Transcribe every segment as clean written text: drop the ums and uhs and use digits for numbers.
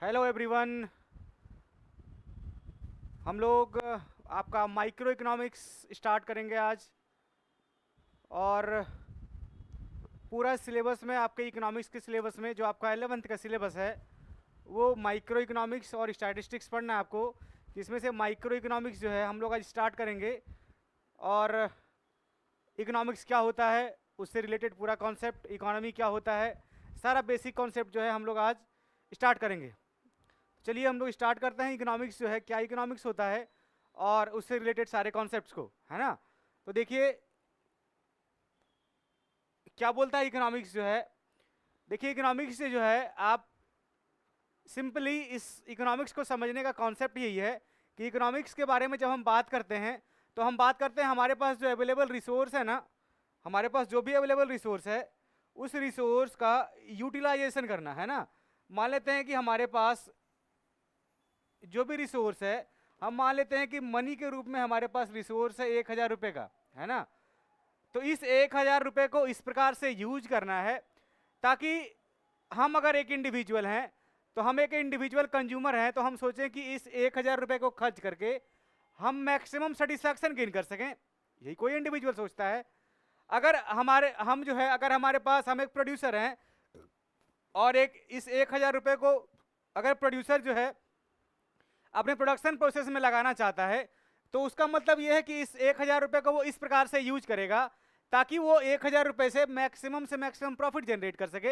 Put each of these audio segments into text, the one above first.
Hello everyone. हम लोग आपका माइक्रो इकोनॉमिक्स स्टार्ट करेंगे आज, और पूरा सिलेबस में आपके इकोनॉमिक्स के सिलेबस में जो आपका 11th का सिलेबस है वो माइक्रो इकोनॉमिक्स और स्टैटिस्टिक्स पढ़ना है आपको, जिसमें से माइक्रो इकोनॉमिक्स जो है हम लोग आज स्टार्ट करेंगे। और इकोनॉमिक्स क्या होता है, उससे रिलेटेड पूरा कॉन्सेप्ट, इकोनॉमी क्या होता है, सारा बेसिक कॉन्सेप्ट जो है हम लोग आज स्टार्ट करेंगे। चलिए हम लोग स्टार्ट करते हैं। इकोनॉमिक्स जो है, क्या इकोनॉमिक्स होता है और उससे रिलेटेड सारे कॉन्सेप्ट्स को, है ना। तो देखिए क्या बोलता है इकोनॉमिक्स जो है। देखिए इकोनॉमिक्स से जो है आप सिंपली इस इकोनॉमिक्स को समझने का कॉन्सेप्ट यही है कि इकोनॉमिक्स के बारे में जब हम बात करते हैं तो हम बात करते हैं हमारे पास जो अवेलेबल रिसोर्स है ना, हमारे पास जो भी अवेलेबल रिसोर्स है उस रिसोर्स का यूटिलाइजेशन करना, है ना। मान लेते हैं कि हमारे पास जो भी रिसोर्स है, हम मान लेते हैं कि मनी के रूप में हमारे पास रिसोर्स है 1000 रुपये का, है ना। तो इस 1000 रुपये को इस प्रकार से यूज करना है ताकि हम अगर एक इंडिविजुअल हैं तो हम एक इंडिविजुअल कंज्यूमर हैं, तो हम सोचें कि इस 1000 रुपये को खर्च करके हम मैक्सिमम सेटिस्फैक्शन गेन कर सकें। यही कोई इंडिविजुअल सोचता है। अगर हम जो है, अगर हमारे पास हम एक प्रोड्यूसर हैं और एक इस 1000 रुपये को अगर प्रोड्यूसर जो है अपने प्रोडक्शन प्रोसेस में लगाना चाहता है तो उसका मतलब यह है कि इस 1000 रुपये को वो इस प्रकार से यूज करेगा ताकि वो 1000 रुपये से मैक्सिमम प्रॉफिट जनरेट कर सके,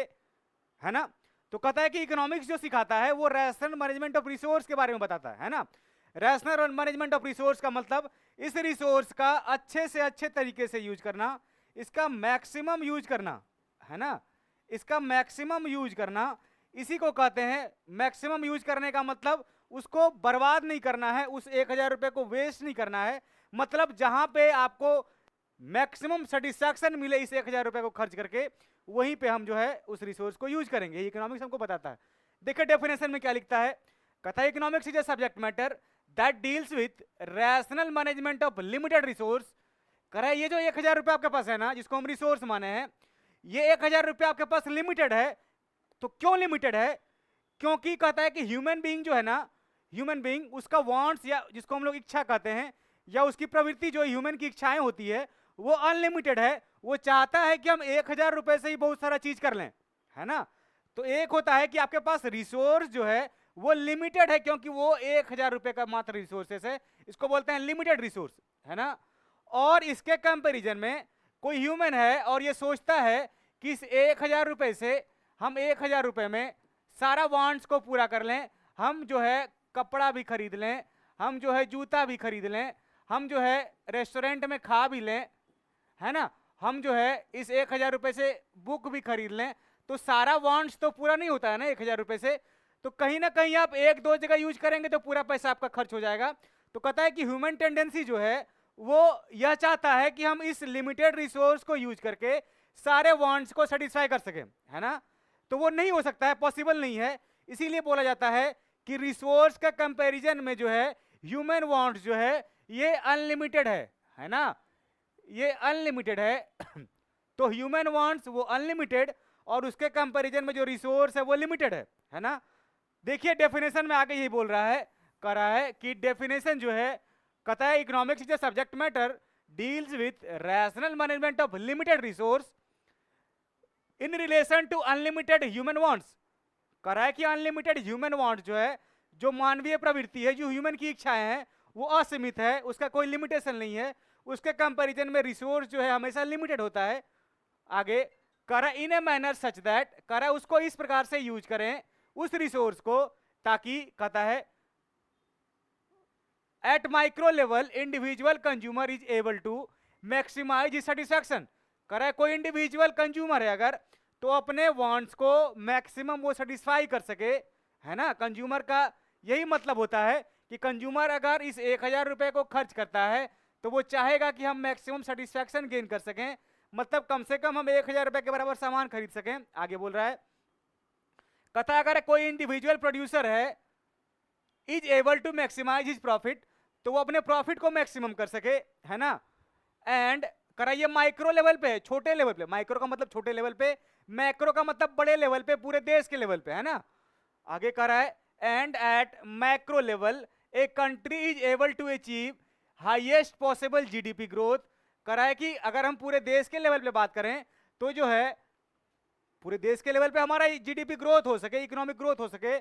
है ना। तो कहता है कि इकोनॉमिक्स जो सिखाता है वो रैशनल मैनेजमेंट ऑफ रिसोर्स के बारे में बताता है ना। रैशनल मैनेजमेंट ऑफ रिसोर्स का मतलब इस रिसोर्स का अच्छे से अच्छे तरीके से यूज करना, इसका मैक्सिमम यूज करना, है ना, इसका मैक्सिमम यूज करना, इसी को कहते हैं। मैक्सिमम यूज करने का मतलब उसको बर्बाद नहीं करना है, उस 1000 रुपये को वेस्ट नहीं करना है। मतलब जहां पे आपको मैक्सिमम सेटिस्फैक्शन मिले इस 1000 रुपये को खर्च करके, वहीं पे हम जो है उस रिसोर्स को यूज करेंगे। इकोनॉमिक्स हमको बताता है। देखिए डेफिनेशन में क्या लिखता है, कहता है economics is a subject matter that deals with rational management of limited resource. कह रहा है ये जो 1000 रुपये आपके पास है ना, जिसको हम रिसोर्स माने हैं, ये 1000 रुपये आपके पास लिमिटेड है। तो क्यों लिमिटेड है? क्योंकि कहता है कि ह्यूमन बीइंग जो है ना, ह्यूमन बीइंग उसका वांट्स या जिसको हम लोग इच्छा कहते हैं, या उसकी प्रवृत्ति जो ह्यूमन की इच्छाएं होती है वो अनलिमिटेड है। वो चाहता है कि हम 1000 रुपए से ही बहुत सारा चीज कर लें, है ना। तो एक होता है कि आपके पास रिसोर्स जो है वो लिमिटेड है क्योंकि वो 1000 रुपए का मात्र रिसोर्सेस है, इसको बोलते हैं लिमिटेड रिसोर्स, है ना। और इसके कंपेरिजन में कोई ह्यूमन है और ये सोचता है कि इस 1000 रुपए से हम 1000 रुपए में सारा वांट्स को पूरा कर लें, हम जो है कपड़ा भी खरीद लें, हम जो है जूता भी खरीद लें, हम जो है रेस्टोरेंट में खा भी लें, है ना, हम जो है इस 1000 रुपए से बुक भी खरीद लें। तो सारा वांट्स तो पूरा नहीं होता है ना 1000 रुपए से, तो कहीं ना कहीं आप एक दो जगह यूज करेंगे तो पूरा पैसा आपका खर्च हो जाएगा। तो कहता है कि ह्यूमन टेंडेंसी जो है वो यह चाहता है कि हम इस लिमिटेड रिसोर्स को यूज करके सारे वांट्स को सेटिस्फाई कर सकें, है ना। तो वो नहीं हो सकता है, पॉसिबल नहीं है। इसीलिए बोला जाता है कि रिसोर्स का कंपैरिजन में जो है ह्यूमन वांट्स जो है ये अनलिमिटेड है ना, ये अनलिमिटेड है। तो ह्यूमन वांट्स वो अनलिमिटेड और उसके कंपैरिजन में जो रिसोर्स है वो लिमिटेड है ना। देखिए डेफिनेशन में आगे यही बोल रहा है, कह रहा है कि डेफिनेशन जो है कहता है economics is a subject matter deals with rational management of limited resource in relation to unlimited human wants. कह रहा है कि अनलिमिटेड ह्यूमन वांट्स जो है, जो मानवीय प्रवृत्ति है, जो ह्यूमन की इच्छाएं हैं वो असीमित है, उसका कोई लिमिटेशन नहीं है। उसके कंपैरिजन में रिसोर्स जो है हमेशा लिमिटेड होता है। आगे कह रहा है in a manner such that, कह रहा है उसको इस प्रकार से यूज करें उस रिसोर्स को ताकि, कहता है at micro level individual consumer is able to maximise satisfaction. कह रहा है कोई इंडिविजुअल कंज्यूमर है अगर, तो अपने वांट्स को मैक्सिमम वो सेटिस्फाई कर सके, है ना। कंज्यूमर का यही मतलब होता है कि कंज्यूमर अगर इस 1000 रुपए को खर्च करता है तो वो चाहेगा कि हम मैक्सिमम सेटिस्फैक्शन गेन कर सकें, मतलब कम से कम हम 1000 रुपए के बराबर सामान खरीद सकें। आगे बोल रहा है, कहता अगर कोई इंडिविजुअल प्रोड्यूसर है is able to maximise his profit, तो वो अपने प्रॉफिट को मैक्सिमम कर सके, है ना। एंड कराइए माइक्रो लेवल पे, छोटे लेवल पे, माइक्रो का मतलब छोटे लेवल पे, मैक्रो का मतलब बड़े लेवल पे, पूरे देश के लेवल पे, है ना। आगे कह रहा है and at macro level a country is able to achieve highest possible GDP growth। करा है कि अगर हम पूरे देश के लेवल पे बात करें तो जो है पूरे देश के लेवल पे हमारा जीडीपी ग्रोथ हो सके, इकोनॉमिक ग्रोथ हो सके,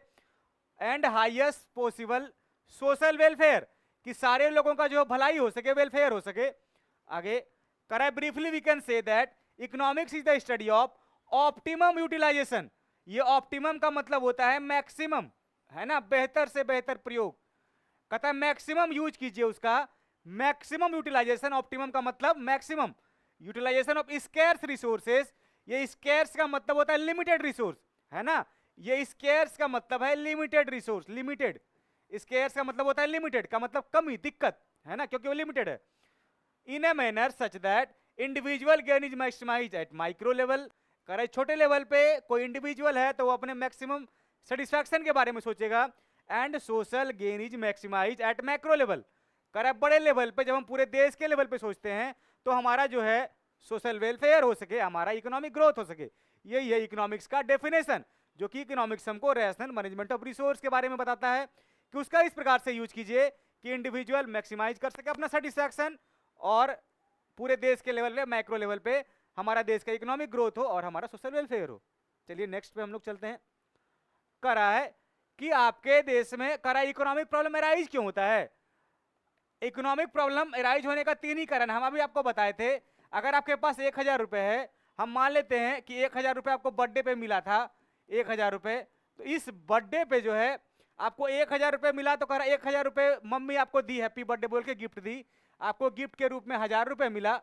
and highest possible social welfare, कि सारे लोगों का जो भलाई हो सके, वेलफेयर हो सके। आगे करा है briefly we can say that economics is the study of optimum utilisation. ये ऑप्टिमम का मतलब होता है मैक्सिमम, है ना, बेहतर से बेहतर प्रयोग। कहता है मैक्सिमम यूज कीजिए उसका, मैक्सिमम यूटिलाइजेशन, ऑप्टिमम का मतलब maximum utilisation of scarce resources. ये स्कैर्स का मतलब होता है लिमिटेड रिसोर्स, है ना, ये स्कैर्स का मतलब है लिमिटेड रिसोर्स, लिमिटेड। स्कैर्स का मतलब होता है लिमिटेड, का मतलब कमी, दिक्कत, है ना, क्योंकि वो लिमिटेड है। In a manner such that individual gain is maximise at micro level. करे छोटे लेवल पे कोई इंडिविजुअल है तो वो अपने मैक्सिमम सेटिस्फैक्शन के बारे में सोचेगा, and social gain is maximise at macro level. करे बड़े लेवल पे जब हम पूरे देश के लेवल पे सोचते हैं तो हमारा जो है सोशल वेलफेयर हो सके, हमारा इकोनॉमिक ग्रोथ हो सके। यही है इकोनॉमिक्स का डेफिनेशन, जो कि इकोनॉमिक्स हमको रैशनल मैनेजमेंट ऑफ रिसोर्स के बारे में बताता है कि उसका इस प्रकार से यूज कीजिए कि इंडिविजुअल मैक्सिमाइज कर सके अपना सेटिस्फैक्शन, और पूरे देश के लेवल पे, मैक्रो लेवल पे हमारा देश का इकोनॉमिक ग्रोथ हो और हमारा सोशल वेलफेयर हो। चलिए नेक्स्ट पे हम लोग चलते हैं। करा है कि आपके देश में करा इकोनॉमिक प्रॉब्लम अराइज क्यों होता है। इकोनॉमिक प्रॉब्लम अराइज होने का 3 ही कारण हम अभी आपको बताए थे। अगर आपके पास 1000 रुपए है, हम मान लेते हैं कि 1000 रुपए आपको बर्थडे पे मिला था, 1000 रुपए, तो इस बर्थडे पे जो है आपको 1000 रुपए मिला, तो करा 1000 रुपए मम्मी आपको दी, हैप्पी बर्थडे बोल के गिफ्ट दी, आपको गिफ्ट के रूप में 1000 रुपए मिला।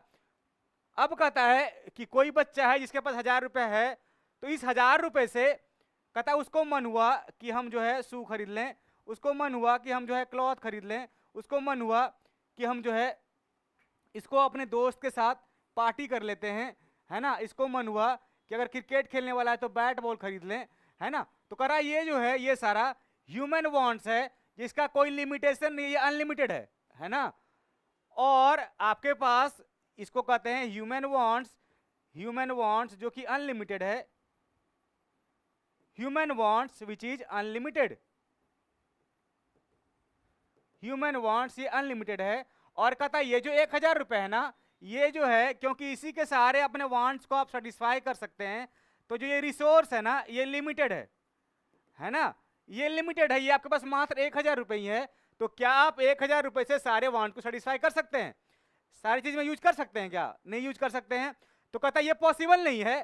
अब कहता है कि कोई बच्चा है जिसके पास 1000 रुपए है, तो इस 1000 रुपए से कहता है उसको मन हुआ कि हम जो है शू खरीद लें, उसको मन हुआ कि हम जो है क्लॉथ खरीद लें, उसको मन हुआ कि हम जो है इसको अपने दोस्त के साथ पार्टी कर लेते हैं, है ना, इसको मन हुआ कि अगर क्रिकेट खेलने वाला है तो बैट बॉल खरीद लें, है ना। तो करा ये जो है ये सारा ह्यूमन वांट्स है जिसका कोई लिमिटेशन नहीं, ये अनलिमिटेड है ना। और आपके पास इसको कहते हैं ह्यूमन वांट्स जो कि अनलिमिटेड है, human wants which is unlimited, human wants ये अनलिमिटेड है। और कहता है ये जो 1000 रुपए है ना, ये जो है क्योंकि इसी के सहारे अपने वांट्स को आप सेटिस्फाई कर सकते हैं, तो जो ये रिसोर्स है ना ये लिमिटेड है ना, ये लिमिटेड है, ये आपके पास मात्र 1000 रुपए ही है। तो क्या आप 1000 रुपए से सारे वांट को सेटिस्फाई कर सकते हैं, सारी चीज में यूज कर सकते हैं क्या, नहीं यूज कर सकते हैं। तो कहता ये पॉसिबल नहीं है।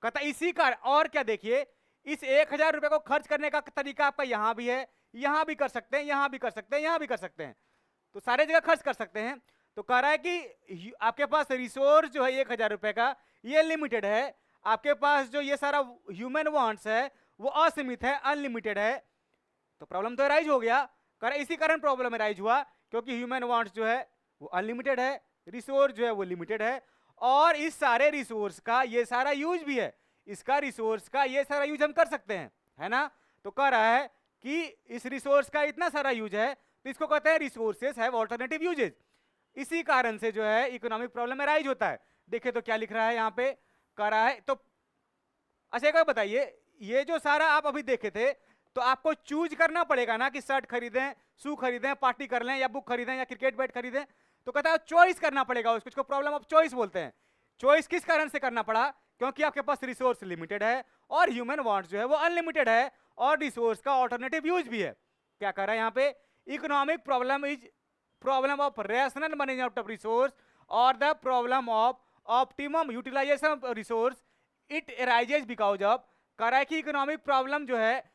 कहता इसी का और क्या, देखिए इस 1000 रुपए को खर्च करने का तरीका आपका यहां भी है, यहां भी कर सकते हैं, यहां भी कर सकते हैं, यहां भी कर सकते हैं, तो सारे जगह खर्च कर सकते हैं। तो कह रहा है कि आपके पास रिसोर्स जो है 1000 रुपए का ये लिमिटेड है, आपके पास जो ये सारा ह्यूमन वांट्स है वो असीमित है, अनलिमिटेड है। तो प्रॉब्लम तो अराइज हो गया। कह रहा इसी कारण प्रॉब्लम अराइज हुआ क्योंकि ह्यूमन वांट्स जो है वो अनलिमिटेड है, रिसोर्स जो है वो लिमिटेड है, और इस सारे रिसोर्स का ये सारा यूज भी है, इसका रिसोर्स का ये सारा यूज हम कर सकते हैं, है ना। तो कह रहा है कि इस रिसोर्स का इतना सारा यूज है तो इसको कहते हैं रिसोर्सेज हैव अल्टरनेटिव यूजेज। इसी कारण से जो है इकोनॉमिक प्रॉब्लम अराइज होता है। देखिए तो क्या लिख रहा है यहाँ पे, कह रहा है तो अच्छा एक बताइए, ये जो सारा आप अभी देखे थे तो आपको चूज करना पड़ेगा ना कि शर्ट खरीदें, शू खरीदें, पार्टी कर लें, या बुक खरीदें, या क्रिकेट बैट खरीदें। तो कहता है चॉइस करना पड़ेगा उसको प्रॉब्लम ऑफ चॉइस बोलते हैं। चॉइस किस कारण से करना पड़ा, क्योंकि आपके पास रिसोर्स लिमिटेड है और ह्यूमन वांट्स जो है वो अनलिमिटेड है, और रिसोर्स का ऑल्टरनेटिव यूज भी है। क्या कर रहा है यहाँ पे, economic problem is problem of rational management of resource और the problem of optimum utilization of resource, it arises because of. कह रहा है कि इकोनॉमिक प्रॉब्लम जो है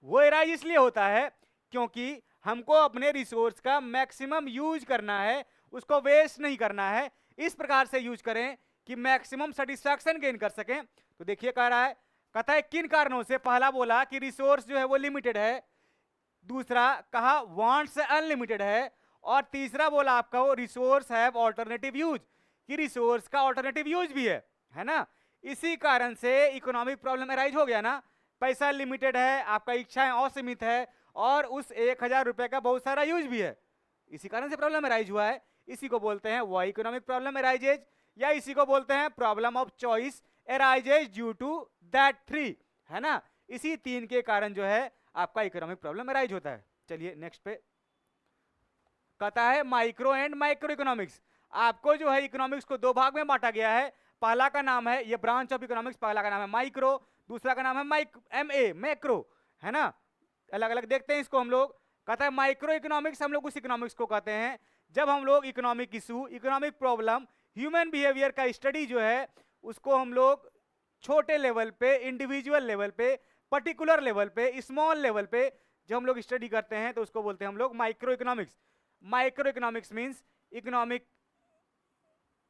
वो अराइज इसलिए होता है क्योंकि हमको अपने रिसोर्स का मैक्सिमम यूज करना है, उसको वेस्ट नहीं करना है, इस प्रकार से यूज करें कि मैक्सिमम सेटिस्फैक्शन गेन कर सकें। तो देखिए कह रहा है, कहता है किन कारणों से, पहला बोला कि रिसोर्स जो है वो लिमिटेड है, दूसरा कहा वांट्स अनलिमिटेड है, और तीसरा बोला आपका वो रिसोर्स हैव अल्टरनेटिव यूज, कि रिसोर्स का अल्टरनेटिव यूज भी है ना। इसी कारण से इकोनॉमिक प्रॉब्लम अराइज हो गया ना, पैसा लिमिटेड है, आपका इच्छाएं असीमित है, और उस 1000 रुपए का बहुत सारा यूज भी है, इसी कारण से प्रॉब्लम अराइज हुआ है। इसी को बोलते हैं वो इकोनॉमिक प्रॉब्लम अराइजेज, या इसी को बोलते हैं problem of choice arises due to that 3, है ना। इसी 3 के कारण जो है आपका इकोनॉमिक प्रॉब्लम अराइज होता है। चलिए नेक्स्ट पे कहता है माइक्रो एंड माइक्रो इकोनॉमिक्स। आपको जो है इकोनॉमिक्स को दो भाग में बांटा गया है। पहला का नाम है, ये ब्रांच ऑफ इकोनॉमिक्स, पहला का नाम है माइक्रो, दूसरा का नाम है मैक्रो, है ना, अलग अलग देखते हैं इसको हम लोग। कहता है माइक्रो इकोनॉमिक्स, हम लोग उस इकोनॉमिक्स को कहते हैं जब हम लोग economic issue, economic problem, human behaviour का स्टडी जो है उसको हम लोग छोटे लेवल पे, इंडिविजुअल लेवल पे, पर्टिकुलर लेवल पे, स्मॉल लेवल पे जब हम लोग स्टडी करते हैं तो उसको बोलते हैं हम लोग micro economics. Micro economics means economic,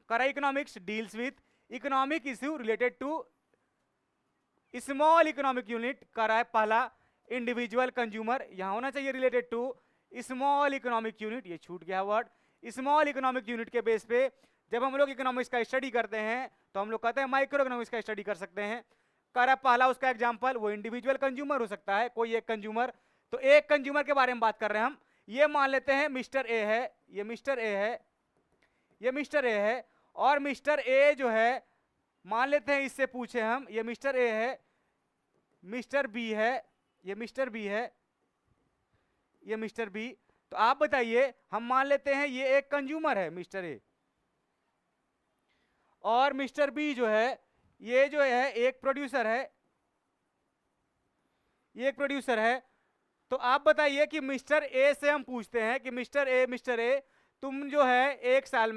करा economics deals with economic issue related to small economic unit. करा है पहला इंडिविजुअल कंज्यूमर, यहां होना चाहिए related to small economic unit, ये छूट गया वर्ड। स्मॉल इकोनॉमिक यूनिट के बेस पे जब हम लोग इकोनॉमिक्स का स्टडी करते हैं तो हम लोग कहते हैं माइक्रो इकोनॉमिक्स का स्टडी कर सकते हैं। करा पहला उसका एग्जांपल वो इंडिविजुअल कंज्यूमर हो सकता है, कोई एक कंज्यूमर। तो एक कंज्यूमर के बारे में बात कर रहे हैं हम। ये मान लेते हैं मिस्टर ए है, ये मिस्टर ए है, ये मिस्टर ए है, और मिस्टर ए जो है मान लेते हैं इससे पूछे हम, ये मिस्टर ए है, मिस्टर बी है, ये मिस्टर बी है, ये मिस्टर बी। तो आप बताइए, हम मान लेते हैं ये एक कंज्यूमर है मिस्टर ए, और मिस्टर बी जो है ये जो है एक प्रोड्यूसर है, ये एक प्रोड्यूसर है। तो आप बताइए कि मिस्टर ए से हम पूछते हैं कि मिस्टर ए तुम जो है एक साल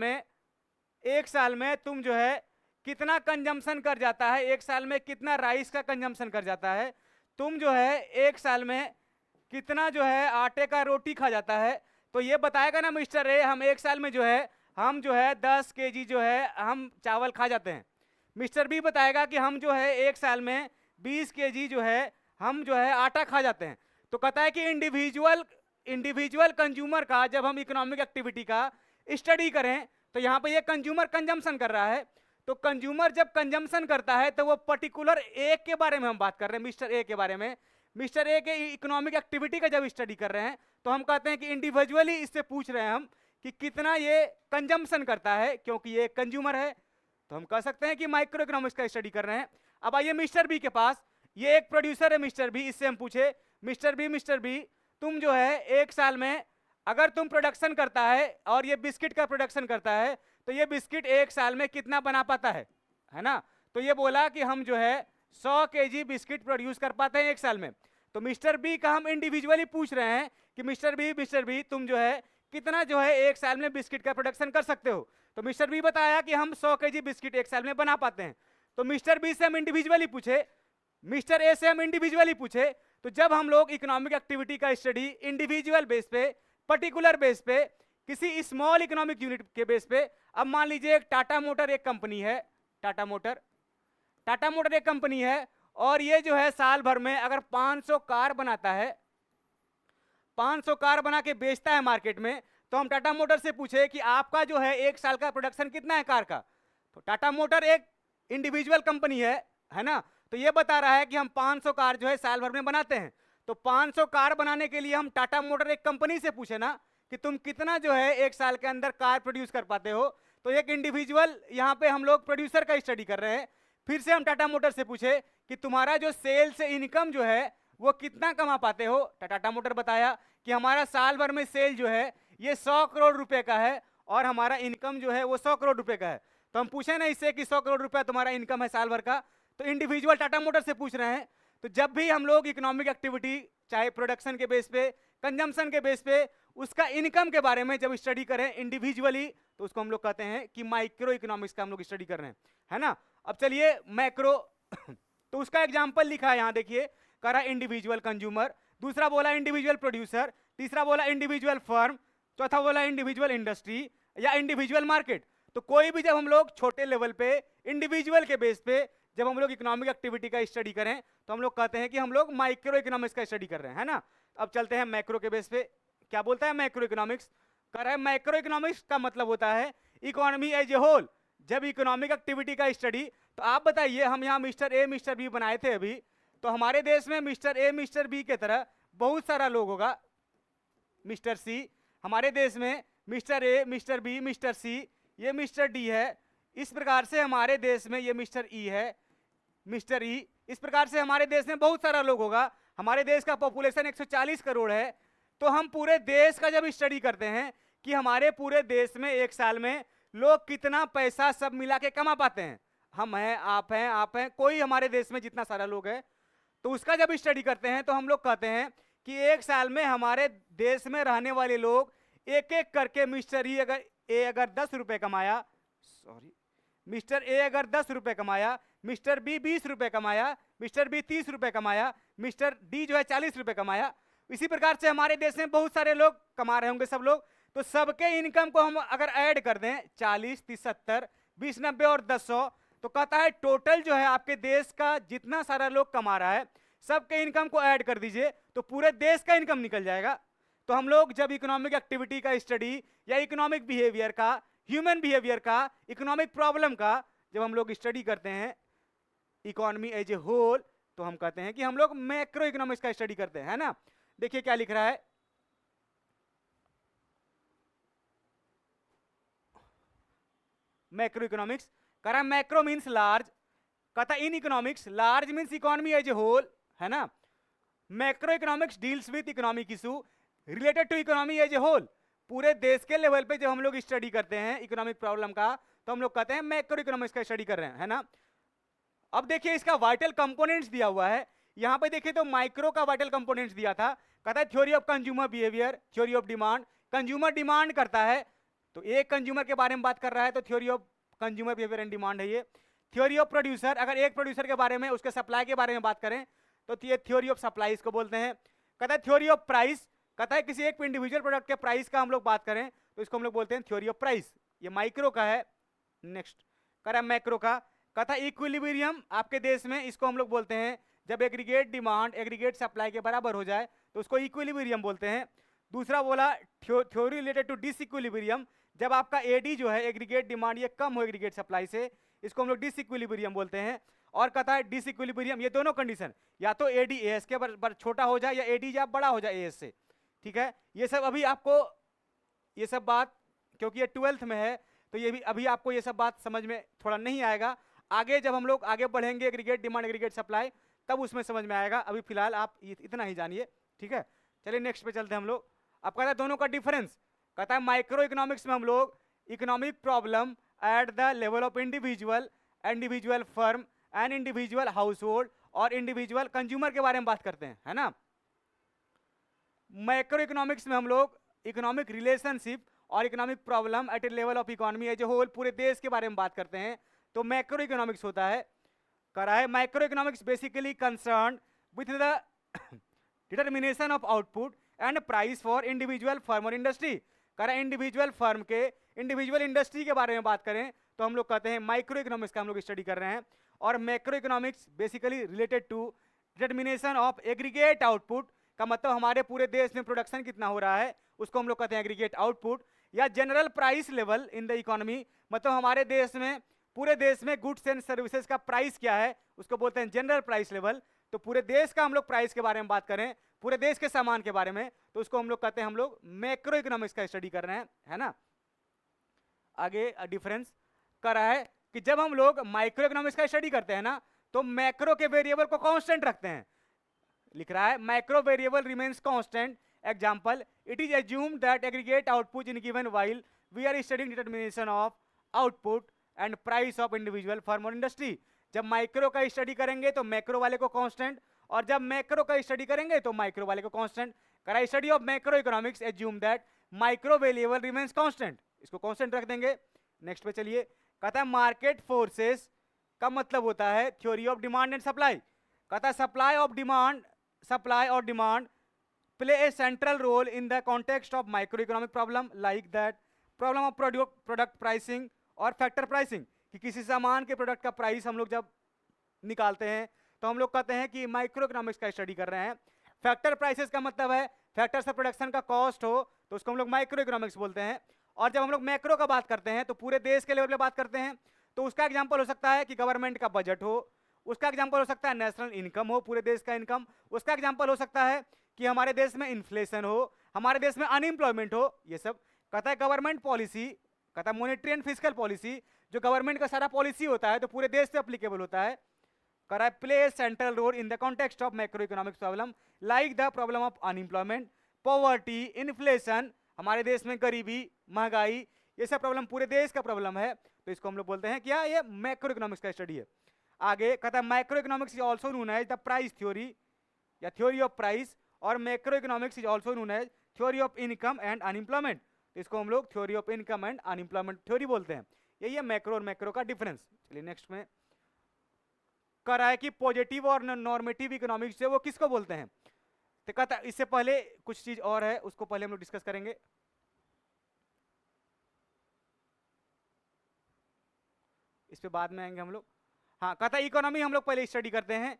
में तुम जो है कितना कंजम्पशन कर जाता है, एक साल में कितना राइस का कंजम्पशन कर जाता है, तुम जो है एक साल में कितना जो है आटे का रोटी खा जाता है। तो ये बताएगा ना मिस्टर ए, हम एक साल में जो है हम जो है 10 केजी जो है हम चावल खा जाते हैं। मिस्टर बी बताएगा कि हम जो है एक साल में 20 केजी जो है हम जो है आटा खा जाते हैं। तो कहता है कि इंडिविजुअल कंज्यूमर का जब हम इकोनॉमिक एक्टिविटी का स्टडी करें तो यहाँ पे ये कंज्यूमर कंजम्पशन कर रहा है। तो कंज्यूमर जब कंजम्पशन करता है तो वो पर्टिकुलर एक के बारे में हम बात कर रहे हैं, मिस्टर ए के बारे में। मिस्टर ए के इकोनॉमिक एक्टिविटी का जब स्टडी कर रहे हैं तो हम कहते हैं कि इंडिविजुअली इससे पूछ रहे हैं हम कि कितना ये कंजम्पशन करता है, क्योंकि ये कंज्यूमर है। तो हम कह सकते हैं कि माइक्रो इकोनॉमिक्स का स्टडी कर रहे हैं। अब आइए मिस्टर बी के पास, ये एक प्रोड्यूसर है मिस्टर बी, इससे हम पूछे मिस्टर बी तुम जो है एक साल में अगर तुम प्रोडक्शन करता है और ये बिस्किट का प्रोडक्शन करता है तो ये बिस्किट एक साल में कितना बना पाता है ना। तो ये बोला कि हम जो है 100 केजी बिस्किट प्रोड्यूस कर पाते हैं एक साल में। तो मिस्टर बी का हम इंडिविजुअली पूछ रहे हैं कि मिस्टर बी तुम जो है कितना जो है एक साल में बिस्किट का प्रोडक्शन कर सकते हो। तो मिस्टर बी बताया कि हम 100 केजी बिस्किट एक साल में बना पाते हैं। तो मिस्टर बी से हम इंडिविजुअली पूछे, मिस्टर ए से हम इंडिविजुअली पूछे। तो जब हम लोग इकोनॉमिक एक्टिविटी का स्टडी इंडिविजुअल बेस पे, पर्टिकुलर बेस पे, किसी स्मॉल इकोनॉमिक यूनिट के बेस पे, अब मान लीजिए एक टाटा मोटर एक कंपनी है, टाटा मोटर एक कंपनी है और ये जो है साल भर में अगर 500 कार बनाता है, 500 कार बना के बेचता है मार्केट में, तो हम टाटा मोटर से पूछे कि आपका जो है एक साल का प्रोडक्शन कितना है कार का। तो टाटा मोटर एक इंडिविजुअल कंपनी है ना, तो ये बता रहा है कि हम 500 कार जो है साल भर में बनाते हैं। तो 500 कार बनाने के लिए हम टाटा मोटर एक कंपनी से पूछे ना कि तुम कितना जो है एक साल के अंदर कार प्रोड्यूस कर पाते हो। तो एक इंडिविजुअल यहाँ पे हम लोग प्रोड्यूसर का स्टडी कर रहे हैं। फिर से हम टाटा मोटर से पूछे कि तुम्हारा जो सेल से इनकम जो है वो कितना कमा पाते हो। टाटा मोटर बताया कि हमारा साल भर में सेल जो है ये 100 करोड़ रुपए का है और हमारा इनकम जो है वो 100 करोड़ रुपए का है। तो हम पूछे ना इससे कि 100 करोड़ रुपया तुम्हारा इनकम है साल भर का, तो इंडिविजुअल टाटा मोटर से पूछ रहे हैं। तो जब भी हम लोग इकोनॉमिक एक्टिविटी चाहे प्रोडक्शन के बेस पे, कंजम्पशन के बेस पे, उसका इनकम के बारे में जब स्टडी करें इंडिविजुअली तो उसको हम लोग कहते हैं कि माइक्रो इकोनॉमिक्स का हम लोग स्टडी कर रहे हैं, है ना। अब चलिए मैक्रो तो उसका एग्जांपल लिखा है यहाँ देखिए, करा इंडिविजुअल कंज्यूमर, दूसरा बोला इंडिविजुअल प्रोड्यूसर, तीसरा बोला इंडिविजुअल फर्म, चौथा बोला इंडिविजुअल इंडस्ट्री या इंडिविजुअल मार्केट। तो कोई भी जब हम लोग छोटे लेवल पे इंडिविजुअल के बेस पे जब हम लोग इकोनॉमिक एक्टिविटी का स्टडी करें तो हम लोग कहते हैं कि हम लोग माइक्रो इकोनॉमिक्स का स्टडी कर रहे हैं, है ना। अब चलते हैं मैक्रो के बेस पे। क्या बोलता है मैक्रो इकोनॉमिक्स, कह रहा है मैक्रो इकोनॉमिक्स का मतलब होता है इकोनॉमी एज ए होल। जब इकोनॉमिक एक्टिविटी का स्टडी, तो आप बताइए हम यहाँ मिस्टर ए मिस्टर बी बनाए थे अभी, तो हमारे देश में मिस्टर ए मिस्टर बी के तरह बहुत सारा लोग होगा, मिस्टर सी, हमारे देश में Mr A Mr B Mr C, ये मिस्टर डी है, इस प्रकार से हमारे देश में ये मिस्टर ई है, मिस्टर ई, इस प्रकार से हमारे देश में बहुत सारा लोग होगा। हमारे देश का पॉपुलेशन 140 करोड़ है, तो हम पूरे देश का जब स्टडी करते हैं कि हमारे पूरे देश में एक साल में लोग कितना पैसा सब मिला के कमा पाते हैं, हम हैं, आप हैं, कोई हमारे देश में जितना सारा लोग है, तो उसका जब स्टडी करते हैं तो हम लोग कहते हैं कि एक साल में हमारे देश में रहने वाले लोग एक एक करके मिस्टर ए अगर 10 रुपए कमाया, मिस्टर ए अगर 10 रुपए कमाया, मिस्टर बी 20 रुपए कमाया, मिस्टर बी 30 रुपए कमाया, मिस्टर डी जो है 40 रुपए कमाया, इसी प्रकार से हमारे देश में बहुत सारे लोग कमा रहे होंगे सब लोग, तो सबके इनकम को हम अगर ऐड कर दें 40, 30, 70, 20, 90 और 10, तो कहता है टोटल जो है आपके देश का जितना सारा लोग कमा रहा है सबके इनकम को ऐड कर दीजिए तो पूरे देश का इनकम निकल जाएगा। तो हम लोग जब इकोनॉमिक एक्टिविटी का स्टडी या इकोनॉमिक बिहेवियर का, ह्यूमन बिहेवियर का, इकोनॉमिक प्रॉब्लम का जब हम लोग स्टडी करते हैं इकोनॉमी एज ए होल, तो हम कहते हैं कि हम लोग मैक्रो इकोनॉमिक्स का स्टडी करते हैं, है ना। देखिए क्या लिख रहा है, मैक्रो इकोनॉमिक्स कह रहा है मैक्रो मीन्स लार्ज, कहता in economics large means economy as a whole, है ना। Macro economics deals with economic issue related to economy as a whole, पूरे देश के लेवल पे जब हम लोग स्टडी करते हैं इकोनॉमिक प्रॉब्लम का तो हम लोग कहते हैं मैक्रो इकोनॉमिक्स का स्टडी कर रहे हैं, है ना। अब देखिए इसका वाइटल कंपोनेंट्स दिया हुआ है, यहां पे देखिए तो माइक्रो का वाइटल कंपोनेंट्स दिया था, कहता है theory of consumer behaviour, theory of demand, consumer demand करता है तो एक कंज्यूमर के बारे में बात कर रहा है तो theory of consumer behaviour and demand है ये। थ्योरी ऑफ प्रोड्यूसर, अगर एक प्रोड्यूसर के बारे में उसके सप्लाई के बारे में बात करें तो ये थ्योरी ऑफ सप्लाई इसको बोलते हैं। कहता है थ्योरी ऑफ प्राइस, कहता है किसी एक इंडिविजुअल प्रोडक्ट के प्राइस का हम लोग बात करें तो इसको हम लोग बोलते हैं थ्योरी ऑफ प्राइस, ये माइक्रो का है। नेक्स्ट कह रहा है मैक्रो का, कहता है इक्विलिब्रियम आपके देश में इसको हम लोग बोलते हैं जब एग्रीगेट डिमांड एग्रीगेट सप्लाई के बराबर हो जाए तो उसको इक्विलिब्रियम बोलते हैं। दूसरा बोला थ्योरी रिलेटेड टू डिसइक्विलिब्रियम, जब आपका एडी जो है एग्रीगेट डिमांड ये कम हो एग्रीगेट सप्लाई से, इसको हम लोग डिसइक्विलिब्रियम बोलते हैं। और कहता है डिसइक्विलिब्रियम ये दोनों कंडीशन या तो एडी एएस के बराबर छोटा हो जाए या एडी जब बड़ा हो जाए एएस से, ठीक है। ये सब अभी आपको ये सब बात क्योंकि ये 12th में है तो ये भी अभी आपको ये सब बात समझ में थोड़ा नहीं आएगा, आगे जब हम लोग आगे बढ़ेंगे एग्रीगेट डिमांड एग्रीगेट सप्लाई तब उसमें समझ में आएगा, अभी फिलहाल आप इतना ही जानिए, ठीक है। चलिए नेक्स्ट पे चलते हैं हम लोग। अब कहता है दोनों का डिफरेंस, कहता है माइक्रो इकोनॉमिक्स में हम लोग economic problem at the level of individual firm and individual house hold और इंडिविजुअल कंज्यूमर के बारे में बात करते हैं, है ना। मैक्रो इकोनॉमिक्स में हम लोग इकोनॉमिक रिलेशनशिप और economic problem at a level of economy as a whole पूरे देश के बारे में बात करते हैं तो मैक्रो इकोनॉमिक्स होता है। करा है micro economics basically concern with the determination of output and price for individual firm और इंडस्ट्री। करा इंडिविजुअल फर्म के इंडिविजुअल इंडस्ट्री के बारे में बात करें तो हम लोग कहते हैं माइक्रो इकोनॉमिक्स का हम लोग स्टडी कर रहे हैं। और macro economics basically related to determination of aggregate output का मतलब हमारे पूरे देश में प्रोडक्शन कितना हो रहा है उसको हम लोग कहते हैं एग्रीगेट आउटपुट, या general price level in the economy मतलब हमारे देश में पूरे देश में गुड्स एंड सर्विसेज का प्राइस क्या है उसको बोलते हैं जनरल प्राइस लेवल। तो पूरे देश का हम लोग प्राइस के बारे में बात करें, पूरे देश के सामान के बारे में, तो उसको हम लोग कहते हैं हम लोग मैक्रो इकोनॉमिक्स का स्टडी कर रहे हैं, है ना। आगे डिफरेंस कर रहा है कि जब हम लोग माइक्रो इकोनॉमिक्स का स्टडी करते हैं ना तो मैक्रो के वेरिएबल को कांस्टेंट रखते हैं, लिख रहा है micro variable remains constant. Example it is assumed that aggregate output in given while we are studying determination of output and price of individual firm और इंडस्ट्री। जब माइक्रो का स्टडी करेंगे तो मैक्रो वाले को कांस्टेंट और जब मैक्रो का स्टडी करेंगे तो माइक्रो वाले को कांस्टेंट। करा study of macro economics assume that micro variable remains constant, इसको कांस्टेंट रख देंगे। नेक्स्ट पे चलिए, कहता है मार्केट फोर्सेस का मतलब होता है theory of demand and supply. कहता है सप्लाई और demand play a central role in the context of micro economic problem like that problem of product pricing और फैक्टर प्राइसिंग, कि किसी सामान के प्रोडक्ट का प्राइस हम लोग जब निकालते हैं तो हम लोग कहते हैं कि माइक्रो इकोनॉमिक्स का स्टडी कर रहे हैं। फैक्टर प्राइसेस का मतलब है फैक्टर से प्रोडक्शन का कॉस्ट हो तो उसको हम लोग माइक्रो इकोनॉमिक्स बोलते हैं। और जब हम लोग मैक्रो का बात करते हैं तो पूरे देश के लेवल पे बात करते हैं, तो उसका एग्जांपल हो सकता है कि गवर्नमेंट का बजट हो, उसका एग्जांपल हो सकता है नेशनल इनकम हो, पूरे देश का इनकम, उसका एग्जांपल हो सकता है कि हमारे देश में इन्फ्लेशन हो, हमारे देश में अनएम्प्लॉयमेंट हो, ये सब। कहता है गवर्नमेंट पॉलिसी, कहता है मॉनेटरी एंड फिस्कल पॉलिसी, जो गवर्नमेंट का सारा पॉलिसी होता है तो पूरे देश से अप्लीकेबल होता है। कर रहा है play central role in the context of macro economics problem like the problem of unemployment, poverty, inflation, हमारे देश में गरीबी, महंगाई, ये सब प्रॉब्लम पूरे देश का प्रॉब्लम है, तो इसको हम लोग बोलते हैं क्या, ये मैक्रो इकोनॉमिक्स का स्टडी है। आगे कहता है micro economics is also known as the price theory या थ्योरी ऑफ प्राइस, और macro economics is also known as theory of income and unemployment, इसको हम लोग theory of income and unemployment theory बोलते हैं। यही है मैक्रो और मैक्रो का डिफरेंस। चलिए नेक्स्ट में कर रहा है कि पॉजिटिव और नॉर्मेटिव इकोनॉमिक्स है वो किसको बोलते हैं, तो कहता इससे पहले कुछ चीज और है उसको पहले हम लोग डिस्कस करेंगे। इस पे बाद में आएंगे हम लोग। हाँ, कहता इकोनॉमी हम लोग पहले स्टडी करते हैं।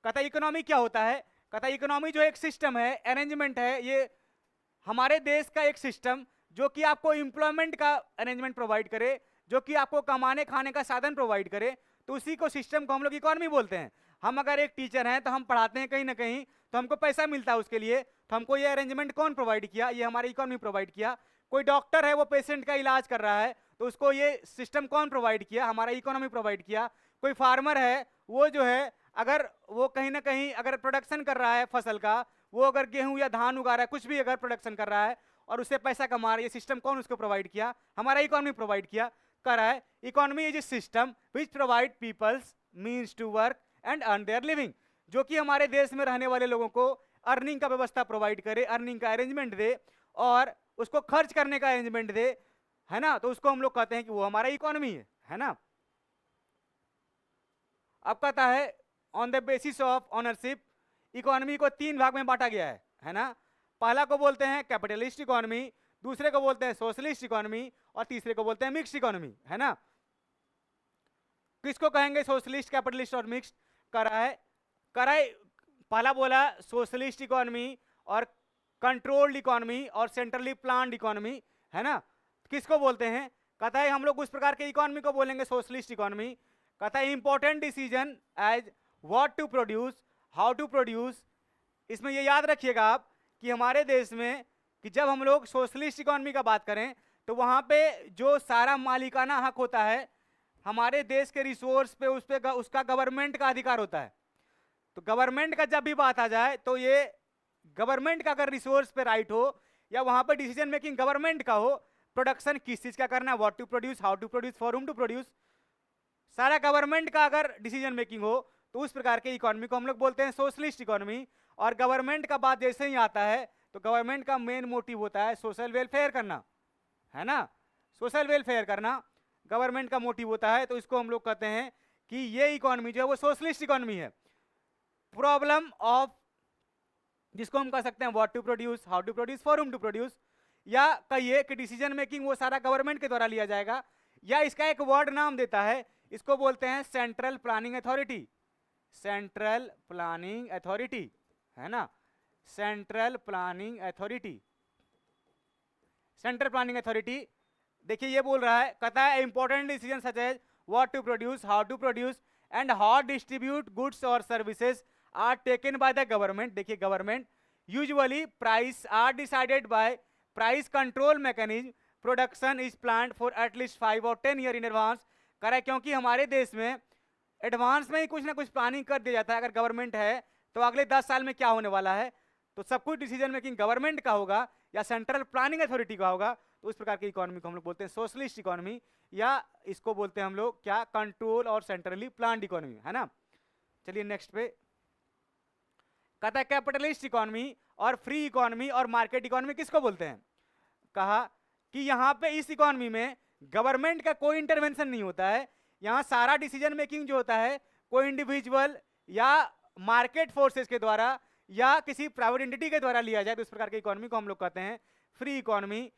कहता इकोनॉमी क्या होता है, कहता इकोनॉमी जो एक सिस्टम है, अरेंजमेंट है, ये हमारे देश का एक सिस्टम जो कि आपको एम्प्लॉयमेंट का अरेंजमेंट प्रोवाइड करे, जो कि आपको कमाने खाने का साधन प्रोवाइड करे, तो उसी को सिस्टम को हम लोग इकोनॉमी बोलते हैं। हम अगर एक टीचर हैं तो हम पढ़ाते हैं कहीं ना कहीं, तो हमको पैसा मिलता है उसके लिए, तो हमको ये अरेंजमेंट कौन प्रोवाइड किया, ये हमारी इकोनॉमी प्रोवाइड किया। कोई डॉक्टर है वो पेशेंट का इलाज कर रहा है, तो उसको ये सिस्टम कौन प्रोवाइड किया, हमारा इकोनॉमी प्रोवाइड किया। कोई फार्मर है वो जो है अगर वो कहीं ना कहीं अगर प्रोडक्शन कर रहा है फसल का, वो अगर गेहूं या धान उगा रहा है, कुछ भी अगर प्रोडक्शन कर रहा है और उससे पैसा कमा रहा है, ये सिस्टम कौन उसको प्रोवाइड किया, हमारा इकोनॉमी प्रोवाइड किया। कर रहा है economy is a system which provide peoples means to work and earn their living, जो कि हमारे देश में रहने वाले लोगों को अर्निंग का व्यवस्था प्रोवाइड करे, अर्निंग का अरेंजमेंट दे और उसको खर्च करने का अरेंजमेंट दे, है ना, तो उसको हम लोग कहते हैं कि वो हमारा इकोनॉमी है ना। अब कहता है on the basis of ownership, economy को 3 भाग में बांटा गया है ना। पहला को बोलते हैं कैपिटलिस्ट इकोनॉमी, दूसरे को बोलते हैं सोशलिस्ट इकोनॉमी और तीसरे को बोलते हैं मिक्स्ड इकोनॉमी, है ना। किसको कहेंगे सोशलिस्ट, कैपिटलिस्ट और मिक्स्ड? करा है पहला बोला सोशलिस्ट इकोनॉमी और कंट्रोल्ड इकोनॉमी और सेंट्रली प्लान्ड इकोनॉमी, है ना। किसको बोलते हैं? कहता है हम लोग उस प्रकार के इकोनॉमी को बोलेंगे सोशलिस्ट इकोनॉमी। कहता है important decision as what to produce, how to produce. इसमें ये याद रखिएगा आप कि हमारे देश में कि जब हम लोग सोशलिस्ट इकोनॉमी का बात करें तो वहाँ पे जो सारा मालिकाना हक होता है हमारे देश के रिसोर्स पे, उस पे उसका गवर्नमेंट का अधिकार होता है। तो गवर्नमेंट का जब भी बात आ जाए तो ये गवर्नमेंट का अगर रिसोर्स पे राइट हो या वहाँ पे डिसीजन मेकिंग गवर्नमेंट का हो, प्रोडक्शन किस चीज़ का करना है, what to produce, how to produce, for whom to produce, सारा गवर्नमेंट का अगर डिसीजन मेकिंग हो तो उस प्रकार के इकोनॉमी को हम लोग बोलते हैं सोशलिस्ट इकोनॉमी। और गवर्नमेंट का बात जैसे ही आता है तो गवर्नमेंट का मेन मोटिव होता है सोशल वेलफेयर करना, है ना, सोशल वेलफेयर करना गवर्नमेंट का मोटिव होता है। तो इसको हम लोग कहते हैं कि ये इकोनॉमी जो है वो सोशलिस्ट इकोनॉमी है। प्रॉब्लम ऑफ, जिसको हम कह सकते हैं what to produce, how to produce, for whom to produce, या कहिए कि डिसीजन मेकिंग वो सारा गवर्नमेंट के द्वारा लिया जाएगा, या इसका एक वर्ड नाम देता है, इसको बोलते हैं central planning authority. Central planning authority, है ना, central planning authority. Central planning authority देखिए ये बोल रहा है, कहता है important decision such as what to produce, how to produce and how distribute goods और services are taken by the government. देखिए government usually price are decided by price control mechanism, production is planned for at least 5 और 10 year in advance. करें क्योंकि हमारे देश में advance में ही कुछ ना कुछ प्लानिंग कर दिया जाता है। अगर गवर्नमेंट है तो अगले 10 साल में क्या होने वाला है, तो सब कुछ डिसीजन मेकिंग गवर्नमेंट का होगा या सेंट्रल प्लानिंग अथॉरिटी का होगा। तो उस प्रकार की इकोनॉमी को हम लोग बोलते हैं सोशलिस्ट इकोनॉमी, या इसको बोलते हैं हम लोग क्या, कंट्रोल और सेंट्रली प्लान्ड इकोनॉमी, है ना। चलिए नेक्स्ट पे कहता है कैपिटलिस्ट इकोनॉमी और फ्री इकोनॉमी और मार्केट इकोनॉमी किसको बोलते हैं? कहा कि यहाँ पे इस इकोनॉमी में गवर्नमेंट का कोई इंटरवेंशन नहीं होता है। यहाँ सारा डिसीजन मेकिंग जो होता है कोई इंडिविजुअल या मार्केट फोर्सेस के द्वारा या किसी प्राइवेट एंटिटी के द्वारा लिया जाए, तो इस प्रकार की इकोनॉमी को हम लोग कहते हैं फ्री इकोनॉमी,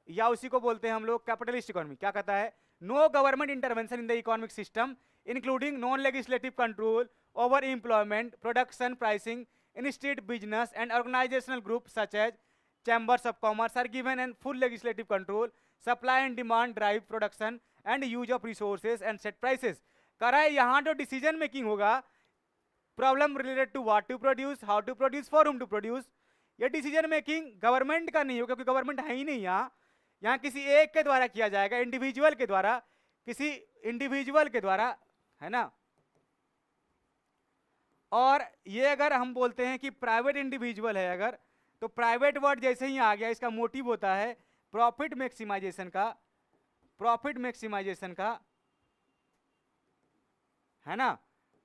या उसी को बोलते हैं हम लोग कैपिटलिस्ट इकोनॉमी। क्या कहता है? No government intervention in the economic system including non legislative control over employment, production, pricing, institute, business and organisational group such as chambers of commerce are given and full legislative control, supply and demand drive production and use of resources and set prices. कह रहा है यहाँ जो decision making होगा, problem related to what to produce, how to produce, for whom to produce, ये decision making government का नहीं हो, क्योंकि गवर्नमेंट है ही नहीं यहाँ किसी एक के द्वारा किया जाएगा, इंडिविजुअल के द्वारा, किसी इंडिविजुअल के द्वारा, है ना। और ये अगर हम बोलते हैं कि प्राइवेट इंडिविजुअल है अगर, तो प्राइवेट वर्ड जैसे ही आ गया, इसका मोटिव होता है प्रॉफिट मैक्सिमाइजेशन का, प्रॉफिट मैक्सिमाइजेशन का, है ना,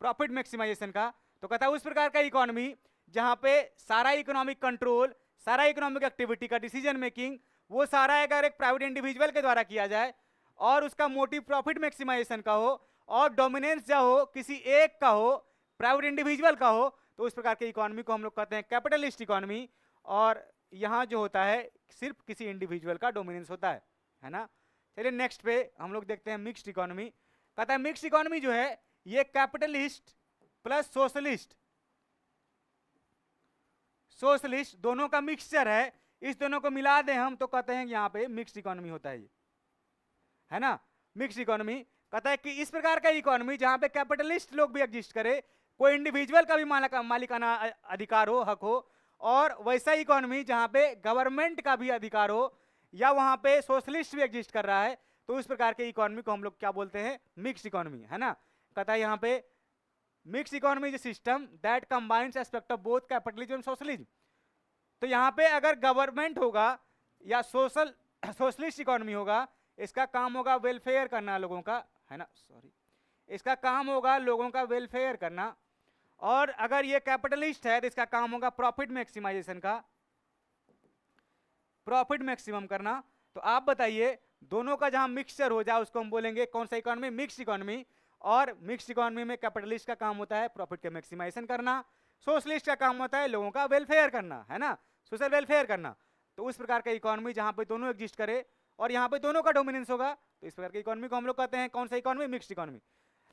प्रॉफिट मैक्सिमाइजेशन का। तो कहता है उस प्रकार का इकोनॉमी जहां पे सारा इकोनॉमिक कंट्रोल, सारा इकोनॉमिक एक्टिविटी का डिसीजन मेकिंग, वो सारा अगर एक प्राइवेट इंडिविजुअल के द्वारा किया जाए और उसका मोटिव प्रॉफिट मैक्सिमाइजेशन का हो और डोमिनेंस जो हो किसी एक का हो, प्राइवेट इंडिविजुअल का हो, तो उस प्रकार के इकोनॉमी को हम लोग कहते हैं कैपिटलिस्ट इकोनॉमी। और यहाँ जो होता है सिर्फ किसी इंडिविजुअल का डोमिनेंस होता है ना। चलिए नेक्स्ट पे हम लोग देखते हैं मिक्स्ड इकोनॉमी। कहता है मिक्स्ड इकोनॉमी जो है ये कैपिटलिस्ट प्लस सोशलिस्ट, सोशलिस्ट दोनों का मिक्सचर है। इस दोनों को मिला दें हम तो कहते हैं यहाँ पे मिक्स्ड इकोनॉमी होता है ये, है ना, मिक्स्ड इकोनॉमी। कहता है कि इस प्रकार का इकोनॉमी जहां पे कैपिटलिस्ट लोग भी एग्जिस्ट करे, कोई इंडिविजुअल का भी मालिकाना अधिकार हो, हक हो, और वैसा इकोनॉमी जहां पे गवर्नमेंट का भी अधिकार हो या वहां पे सोशलिस्ट भी एग्जिस्ट कर रहा है, तो उस प्रकार के इकोनॉमी को हम लोग क्या बोलते हैं, मिक्स्ड इकोनॉमी, है ना। कहता है यहाँ पे mixed economy is system that combines aspect of both capitalism and socialism. तो यहाँ पे अगर गवर्नमेंट होगा या सोशलिस्ट इकोनॉमी होगा, इसका काम होगा वेलफेयर करना लोगों का, है ना, सॉरी, इसका काम होगा लोगों का वेलफेयर करना। और अगर ये कैपिटलिस्ट है तो इसका काम होगा प्रॉफिट मैक्सिमाइजेशन का, प्रॉफिट मैक्सिमम करना। तो आप बताइए दोनों का जहां मिक्सचर हो जाए उसको हम बोलेंगे कौन सा इकोनॉमी, मिक्स्ड इकोनॉमी। और मिक्स्ड इकोनॉमी में कैपिटलिस्ट का काम होता है प्रॉफिट के मैक्सिमाइजेशन करना, सोशलिस्ट का काम होता है लोगों का वेलफेयर करना, है ना, सोशल वेलफेयर करना। तो उस प्रकार का इकोनॉमी जहां पे दोनों एग्जिस्ट करे और यहाँ पे दोनों का डोमिनेंस होगा, तो इस प्रकार की इकोनॉमी को हम लोग कहते हैं कौन सा economy, mixed economy.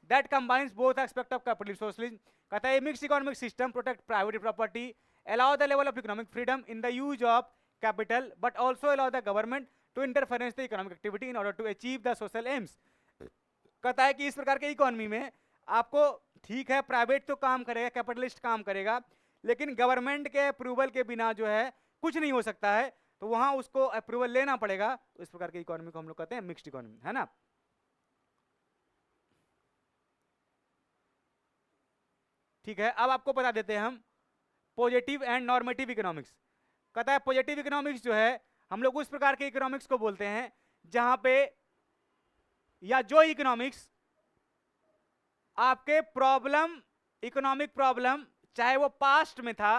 That combines both aspect of capitalism socialism. कहता है mixed economic system protect private property, allow the level of economic freedom in the use of capital, but also allow the government to interference the economic activity in order to achieve the social aims। कहता है कि इस प्रकार के economy में आपको ठीक है प्राइवेट तो काम करेगा, कैपिटलिस्ट काम करेगा, लेकिन गवर्नमेंट के अप्रूवल के बिना जो है कुछ नहीं हो सकता है, तो वहां उसको अप्रूवल लेना पड़ेगा। तो इस प्रकार की इकोनॉमी को हम लोग कहते हैं मिक्स्ड इकोनॉमी, है ना। ठीक है, अब आपको बता देते हैं हम पॉजिटिव एंड नॉर्मेटिव इकोनॉमिक्स। कहता है पॉजिटिव इकोनॉमिक्स जो है हम लोग उस प्रकार के इकोनॉमिक्स को बोलते हैं जहां पे या जो इकोनॉमिक्स आपके प्रॉब्लम, इकोनॉमिक प्रॉब्लम चाहे वो पास्ट में था,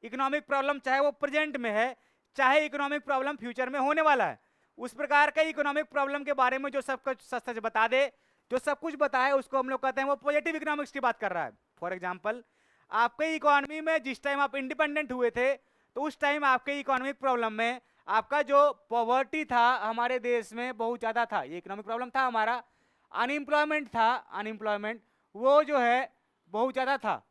इकोनॉमिक प्रॉब्लम चाहे वो प्रेजेंट में है, चाहे इकोनॉमिक प्रॉब्लम फ्यूचर में होने वाला है, उस प्रकार के इकोनॉमिक प्रॉब्लम के बारे में जो सब कुछ सच बता दे, जो सब कुछ बताए, उसको हम लोग कहते हैं वो पॉजिटिव इकोनॉमिक्स की बात कर रहा है। फॉर एग्जांपल आपके इकोनॉमी में जिस टाइम आप इंडिपेंडेंट हुए थे, तो उस टाइम आपके इकोनॉमिक प्रॉब्लम में आपका जो पॉवर्टी था हमारे देश में बहुत ज़्यादा था, ये इकोनॉमिक प्रॉब्लम था हमारा। अनएम्प्लॉयमेंट था, अनएम्प्लॉयमेंट वो जो है बहुत ज़्यादा था।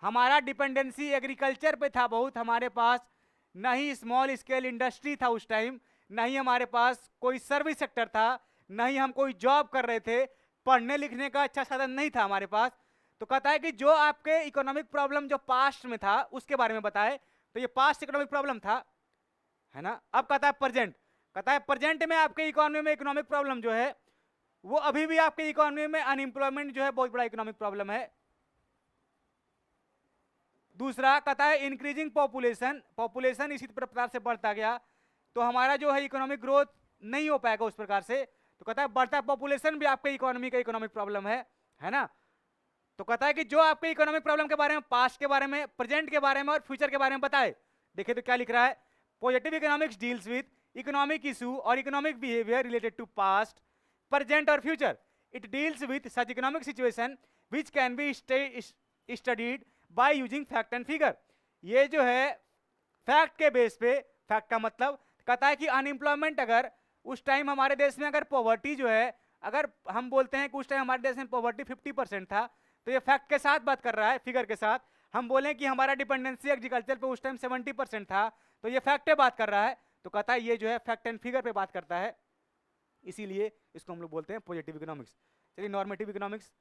हमारा डिपेंडेंसी एग्रीकल्चर पे था बहुत, हमारे पास ना ही स्मॉल स्केल इंडस्ट्री था उस टाइम, ना ही हमारे पास कोई सर्विस सेक्टर था, ना ही हम कोई जॉब कर रहे थे, पढ़ने लिखने का अच्छा साधन नहीं था हमारे पास। तो कहता है कि जो आपके इकोनॉमिक प्रॉब्लम जो पास्ट में था उसके बारे में बताए, तो ये पास्ट इकोनॉमिक प्रॉब्लम था, है ना। अब कहता है प्रेजेंट, कहता है प्रेजेंट में आपके इकोनॉमी में इकोनॉमिक प्रॉब्लम जो है वो अभी भी आपके इकोनॉमी में अनएम्प्लॉयमेंट जो है बहुत बड़ा इकोनॉमिक प्रॉब्लम है। दूसरा कहता है इंक्रीजिंग पॉपुलेशन, पॉपुलेशन इसी प्रकार से बढ़ता गया तो हमारा जो है इकोनॉमिक ग्रोथ नहीं हो पाएगा उस प्रकार से। तो कहता है बढ़ता पॉपुलेशन भी आपके इकोनॉमी का इकोनॉमिक प्रॉब्लम है ना। तो कहता है कि जो आपके इकोनॉमिक प्रॉब्लम के बारे में, पास्ट के बारे में, प्रेजेंट के बारे में और फ्यूचर के बारे में बताए। देखिए तो क्या लिख रहा है, positive economics deals with economic issue और economic behaviour related to past, present और future. It deals with such economic situation which can be studied by using fact and figure. ये जो है फैक्ट के बेस पे, फैक्ट का मतलब कहता है कि अनएम्प्लॉयमेंट अगर उस टाइम हमारे देश में, अगर पॉवर्टी जो है, अगर हम बोलते हैं कि उस टाइम हमारे देश में पॉवर्टी 50% था, तो ये फैक्ट के साथ बात कर रहा है, फिगर के साथ। हम बोलें कि हमारा डिपेंडेंसी एग्रीकल्चर पे उस टाइम 70% था, तो ये फैक्ट पे बात कर रहा है। तो कहता है ये जो है फैक्ट एंड फिगर पे बात करता है, इसीलिए इसको हम लोग बोलते हैं पॉजिटिव इकोनॉमिक्स। चलिए नॉर्मेटिव इकोनॉमिक्स।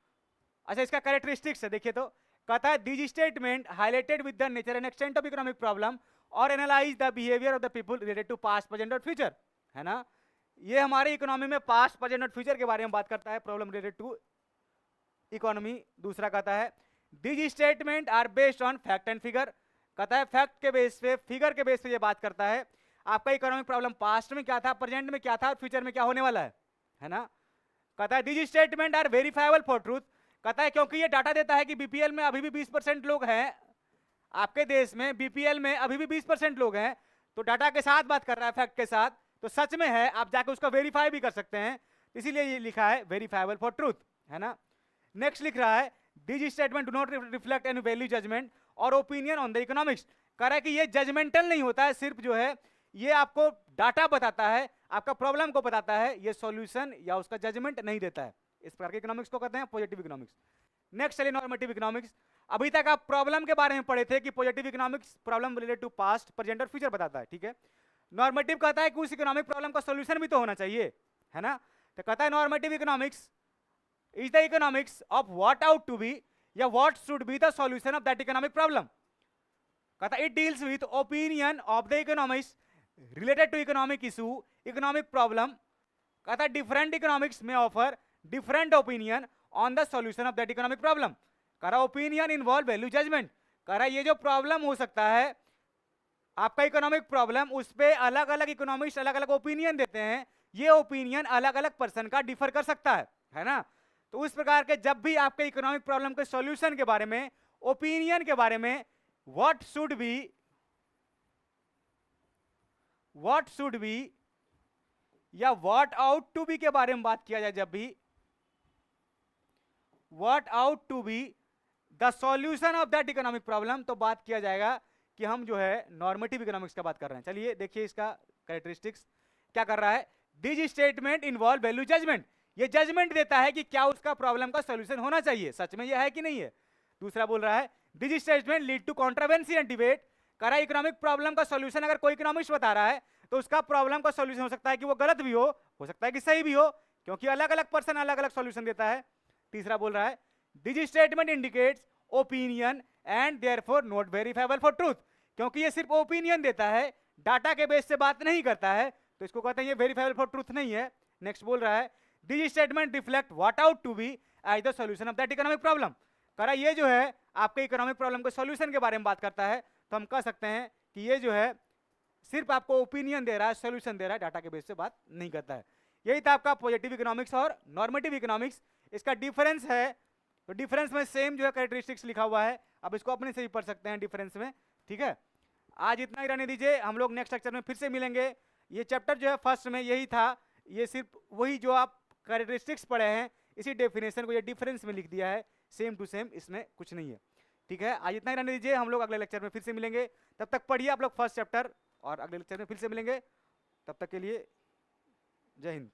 अच्छा इसका कैरेक्टरिस्टिक्स है, देखिए तो कहता है this statement highlighted with the nature and extent of economic problem और analyse the behaviour of the people related to past, present और फ्यूचर, है ना। ये हमारे इकोनॉमी में पास्ट, प्रेजेंट और फ्यूचर के बारे में बात करता है, प्रॉब्लम रिलेटेड टू इकोनॉमी। दूसरा कहता है these statement are based on fact and figure, कहता है फैक्ट के बेस पे, फिगर के बेस पे ये बात करता है आपका इकोनॉमिक प्रॉब्लम पास्ट में क्या था, प्रेजेंट में क्या था और फ्यूचर में क्या होने वाला है ना। कहता है these statement are verifiable for truth, कहता है क्योंकि ये डाटा देता है कि बीपीएल में अभी भी 20% लोग हैं, आपके देश में बीपीएल में अभी भी 20% लोग हैं, तो डाटा के साथ बात कर रहा है, फैक्ट के साथ, तो सच में है, आप जाके उसको वेरीफाई भी कर सकते हैं, इसीलिए ये लिखा है वेरीफाइबल फॉर ट्रूथ, है ना। नेक्स्ट लिख रहा है this statement do not reflect any value judgement और ओपिनियन ऑन द इकोनॉमिक्स, कह रहा है कि ये जजमेंटल नहीं होता है, सिर्फ जो है ये आपको डाटा बताता है, आपका प्रॉब्लम को बताता है, ये सॉल्यूशन या उसका जजमेंट नहीं देता है। इस प्रकार के इकोनॉमिक्स को कहते हैं पॉजिटिव इकोनॉमिक्स। नेक्स्ट चलिए नॉर्मेटिव इकोनॉमिक्स। अभी तक आप प्रॉब्लम के बारे में पढ़े थे कि positive economics problem related to past, present और फ्यूचर बताता है, ठीक है। नॉर्मेटिव कहता है कि उस इकोनॉमिक प्रॉब्लम का सॉल्यूशन भी तो होना चाहिए, है ना। तो कहता है normative economics is the economics of what ought to be या what should be the solution of that economic problem. कहता है it deals with opinion of the economics related to economic issue, economic problem. कहता है different economics may offer different opinion on the solution of that economic problem. कह रहा opinion involve value judgement, कह रहा ये जो प्रॉब्लम हो सकता है आपका इकोनॉमिक प्रॉब्लम, उस पे अलग अलग इकोनॉमिक्स अलग अलग ओपिनियन देते हैं, ये ओपिनियन अलग अलग पर्सन का डिफर कर सकता है ना। तो उस प्रकार के जब भी आपके इकोनॉमिक प्रॉब्लम के सॉल्यूशन के बारे में, ओपिनियन के बारे में, व्हाट शुड बी या व्हाट आउट टू बी के बारे में बात किया जाए, जब भी what ought to be the solution of that economic problem, तो बात किया जाएगा कि हम जो है नॉर्मेटिव इकोनॉमिक्स का बात कर रहे हैं। चलिए देखिए इसका कैरेक्टरिस्टिक्स क्या कर रहा है। This statement involve value judgement, ये जजमेंट देता है कि क्या उसका प्रॉब्लम का सॉल्यूशन होना चाहिए, सच में ये है कि नहीं है। दूसरा बोल रहा है this statement lead to controversy and debate, कह रहा है इकोनॉमिक प्रॉब्लम का सॉल्यूशन अगर कोई इकोनॉमिक्स बता रहा है तो उसका प्रॉब्लम का सॉल्यूशन हो सकता है कि वो गलत भी हो सकता है कि सही भी हो, क्योंकि अलग अलग पर्सन अलग अलग सॉल्यूशन देता है। तीसरा बोल रहा है this statement indicates opinion and therefore not verifiable for truth, क्योंकि ये सिर्फ ओपिनियन देता है, डाटा के बेस से बात नहीं करता है, तो इसको कहते हैं ये वेरीफाइबल फॉर ट्रूथ नहीं है। नेक्स्ट बोल रहा है this statement reflect what ought to be as the solution of that economic problem, कह रहा ये जो है आपके इकोनॉमिक प्रॉब्लम के सॉल्यूशन के बारे में बात करता है, तो हम कह सकते हैं कि ये जो है सिर्फ आपको ओपिनियन दे रहा है, सॉल्यूशन दे रहा है, डाटा के बेस से बात नहीं करता है। यही था आपका पॉजिटिव इकोनॉमिक्स और नॉर्मेटिव इकोनॉमिक्स। इसका डिफरेंस है, तो डिफरेंस में सेम जो है कैरेक्टरिस्टिक्स लिखा हुआ है, अब इसको अपने से भी पढ़ सकते हैं डिफरेंस में, ठीक है। आज इतना ही रहने दीजिए, हम लोग नेक्स्ट लेक्चर में फिर से मिलेंगे। ये चैप्टर जो है फर्स्ट में यही था, ये सिर्फ वही जो आप कैरेक्टरिस्टिक्स पढ़े हैं इसी डेफिनेशन को ये डिफरेंस में लिख दिया है, सेम टू सेम, इसमें कुछ नहीं है, ठीक है। आज इतना ही रहने दीजिए, हम लोग अगले लेक्चर में फिर से मिलेंगे। तब तक पढ़िए आप लोग फर्स्ट चैप्टर, और अगले लेक्चर में फिर से मिलेंगे। तब तक के लिए जय हिंद।